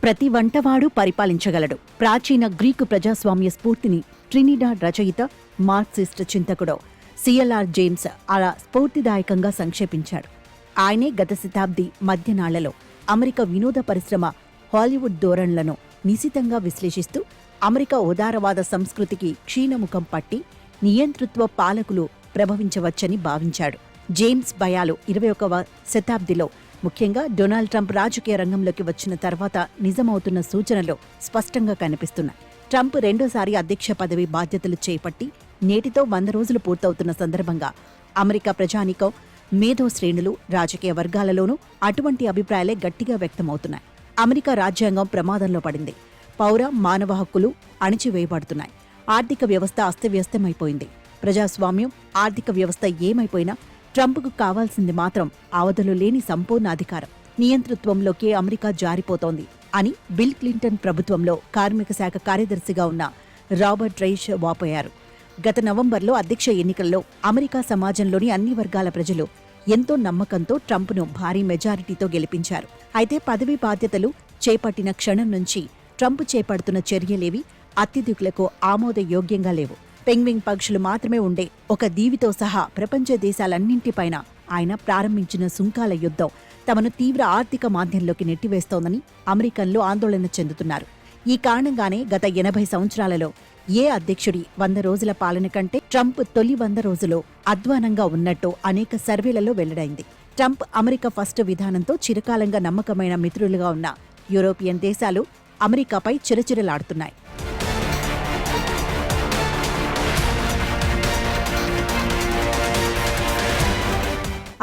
ప్రతి వంటవాడు పరిపాలించగలడు. ప్రాచీన గ్రీకు ప్రజాస్వామ్య స్ఫూర్తిని ట్రినిడాడ్ రచయిత, మార్క్సిస్ట్ చింతకుడు సిఎల్ఆర్ జేమ్స్ అలా స్ఫూర్తిదాయకంగా సంక్షేపించాడు. ఆయనే గత శతాబ్ది మధ్యనాళ్లలో అమెరికా వినోద పరిశ్రమ హాలీవుడ్ ధోరణులను నిశితంగా విశ్లేషిస్తూ అమెరికా ఉదారవాద సంస్కృతికి క్షీణముఖం పట్టి నియంతృత్వ పాలకులు ప్రభవించవచ్చని భావించాడు. జేమ్స్ భయాలు 21వ శతాబ్దిలో ముఖ్యంగా డొనాల్డ్ ట్రంప్ రాజకీయ రంగంలోకి వచ్చిన తర్వాత నిజమవుతున్న సూచనలు స్పష్టంగా కనిపిస్తున్నాయి. ట్రంప్ రెండోసారి అధ్యక్ష పదవి బాధ్యతలు చేపట్టి నేటితో 100 రోజులు పూర్తవుతున్న సందర్భంగా అమెరికా ప్రజానీకం, మేధో శ్రేణులు, రాజకీయ వర్గాలలోనూ అటువంటి అభిప్రాయాలే గట్టిగా వ్యక్తమవుతున్నాయి. అమెరికా రాజ్యాంగం ప్రమాదంలో పడింది. పౌర, మానవ హక్కులు అణిచివేయబడుతున్నాయి. ఆర్థిక వ్యవస్థ అస్తవ్యస్తమైపోయింది. ప్రజాస్వామ్యం, ఆర్థిక వ్యవస్థ ఏమైపోయినా ట్రంప్కు కావాల్సింది మాత్రం అవధులు లేని సంపూర్ణ అధికారం. నియంతృత్వంలోకే అమెరికా జారిపోతోంది అని బిల్ క్లింటన్ ప్రభుత్వంలో కార్మిక శాఖ కార్యదర్శిగా ఉన్న రాబర్ట్ రైష్ వాపోయారు. గత నవంబర్లో అధ్యక్ష ఎన్నికల్లో అమెరికా సమాజంలోని అన్ని వర్గాల ప్రజలు ఎంతో నమ్మకంతో ట్రంప్ను భారీ మెజారిటీతో గెలిపించారు. అయితే పదవీ బాధ్యతలు చేపట్టిన క్షణం నుంచి ట్రంప్ చేపడుతున్న చర్యలేవి అత్యధికులకు ఆమోదయోగ్యంగా లేవు. పెంగ్విన్ పక్షులు మాత్రమే ఉండే ఒక దీవితో సహా ప్రపంచ దేశాలన్నింటిపైన ఆయన ప్రారంభించిన సుంకాల యుద్ధం తమను తీవ్ర ఆర్థిక మాంద్యంలోకి నెట్టివేస్తోందని అమెరికన్లు ఆందోళన చెందుతున్నారు. ఈ కారణంగానే గత 80 సంవత్సరాలలో ఏ అధ్యక్షుడి 100 రోజుల పాలన కంటే ట్రంప్ తొలి 100 రోజులు అధ్వానంగా ఉన్నట్టు అనేక సర్వేలలో వెల్లడైంది. ట్రంప్ అమెరికా ఫస్ట్ విధానంతో చిరకాలంగా నమ్మకమైన మిత్రులుగా ఉన్న యూరోపియన్ దేశాలు అమెరికాపై చిరచిరలాడుతున్నాయి.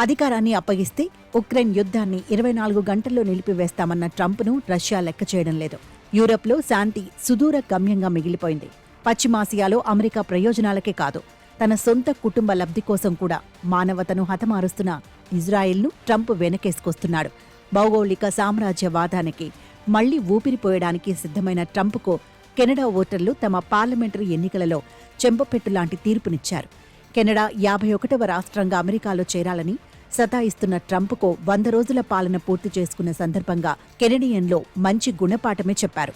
అధికారాన్ని అప్పగిస్తే ఉక్రెయిన్ యుద్ధాన్ని 24 గంటల్లో నిలిపివేస్తామన్న ట్రంప్ను రష్యా లెక్క చేయడం లేదు. యూరప్లో శాంతి సుదూర గమ్యంగా మిగిలిపోయింది. పశ్చిమాసియాలో అమెరికా ప్రయోజనాలకే కాదు, తన సొంత కుటుంబ లబ్ధి కోసం కూడా మానవతను హతమారుస్తున్న ఇజ్రాయెల్ను ట్రంప్ వెనకేసుకొస్తున్నాడు. భౌగోళిక సామ్రాజ్యవాదానికి మళ్లీ ఊపిరిపోయడానికి సిద్ధమైన ట్రంప్కు కెనడా ఓటర్లు తమ పార్లమెంటరీ ఎన్నికలలో చెంపపెట్టులాంటి తీర్పునిచ్చారు. కెనడా 51వ రాష్ట్రంగా అమెరికాలో చేరాలని సతాయిస్తున్న ట్రంప్కు 100 రోజుల పాలన పూర్తి చేసుకున్న సందర్భంగా కెనడియన్లో మంచి గుణపాఠమే చెప్పారు.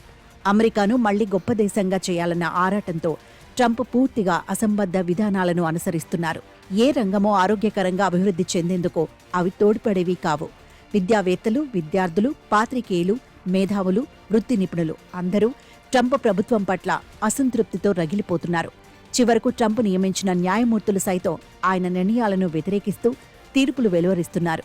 అమెరికాను మళ్లీ గొప్ప దేశంగా చేయాలన్న ఆరాటంతో ట్రంప్ పూర్తిగా అసంబద్ధ విధానాలను అనుసరిస్తున్నారు. ఏ రంగమో ఆరోగ్యకరంగా అభివృద్ధి చెందేందుకు అవి తోడ్పడేవి కావు. విద్యావేత్తలు, విద్యార్థులు, పాత్రికేయులు, మేధావులు, వృత్తి నిపుణులు అందరూ ట్రంప్ ప్రభుత్వం పట్ల అసంతృప్తితో రగిలిపోతున్నారు. చివరకు ట్రంప్ నియమించిన న్యాయమూర్తులు సైతం ఆయన నిర్ణయాలను వ్యతిరేకిస్తూ తీర్పులు వెలువరిస్తున్నారు.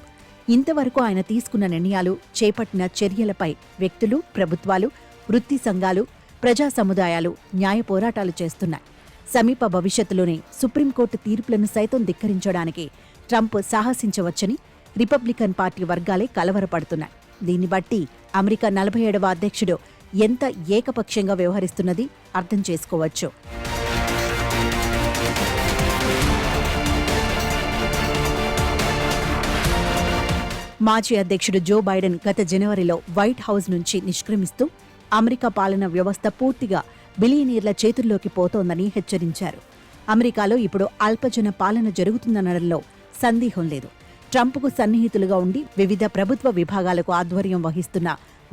ఇంతవరకు ఆయన తీసుకున్న నిర్ణయాలు, చేపట్టిన చర్యలపై వ్యక్తులు, ప్రభుత్వాలు, వృత్తి సంఘాలు, ప్రజా సముదాయాలు న్యాయ పోరాటాలు చేస్తున్నాయి. సమీప భవిష్యత్తులోనే సుప్రీంకోర్టు తీర్పులను సైతం ధిక్కరించడానికి ట్రంప్ సాహసించవచ్చని రిపబ్లికన్ పార్టీ వర్గాలే కలవరపడుతున్నాయి. దీన్ని బట్టి అమెరికా 47వ అధ్యక్షుడు ఎంత ఏకపక్షంగా వ్యవహరిస్తున్నది అర్థం చేసుకోవచ్చు. మాజీ అధ్యక్షుడు జో బైడెన్ గత జనవరిలో వైట్ హౌస్ నుంచి నిష్క్రమిస్తూ అమెరికా పాలన వ్యవస్థ పూర్తిగా బిలియనీర్ల చేతుల్లోకి పోతోందని హెచ్చరించారు. అమెరికాలో ఇప్పుడు అల్పజన పాలన జరుగుతుందనడంలో సందేహం లేదు. ట్రంప్కు సన్నిహితులుగా ఉండి వివిధ ప్రభుత్వ విభాగాలకు ఆధ్వర్యం వహిస్తున్న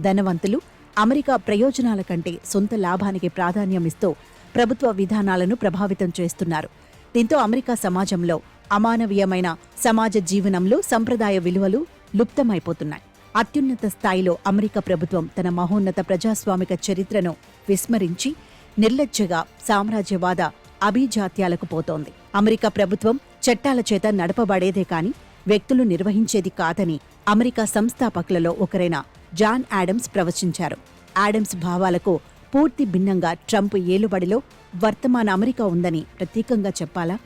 ధనవంతులు అమెరికా ప్రయోజనాల కంటే సొంత లాభానికి ప్రాధాన్యమిస్తూ ప్రభుత్వ విధానాలను ప్రభావితం చేస్తున్నారు. దీంతో అమెరికా సమాజంలో అమానవీయమైన సమాజ జీవనంలో సంప్రదాయ విలువలు లుప్తమైపోతున్నాయి. అత్యున్నత స్థాయిలో అమెరికా ప్రభుత్వం తన మహోన్నత ప్రజాస్వామిక చరిత్రను విస్మరించి నిర్లజ్జగా సామ్రాజ్యవాద అభిజాత్యాలకు పోతోంది. అమెరికా ప్రభుత్వం చట్టాల చేత నడపబడేదే కాని వ్యక్తులు నిర్వహించేది కాదని అమెరికా సంస్థాపకులలో ఒకరైన జాన్ ఆడమ్స్ ప్రవచించారు. ఆడమ్స్ భావాలకు పూర్తి భిన్నంగా ట్రంప్ ఏలుబడిలో వర్తమాన అమెరికా ఉందని ప్రత్యేకంగా చెప్పాలా?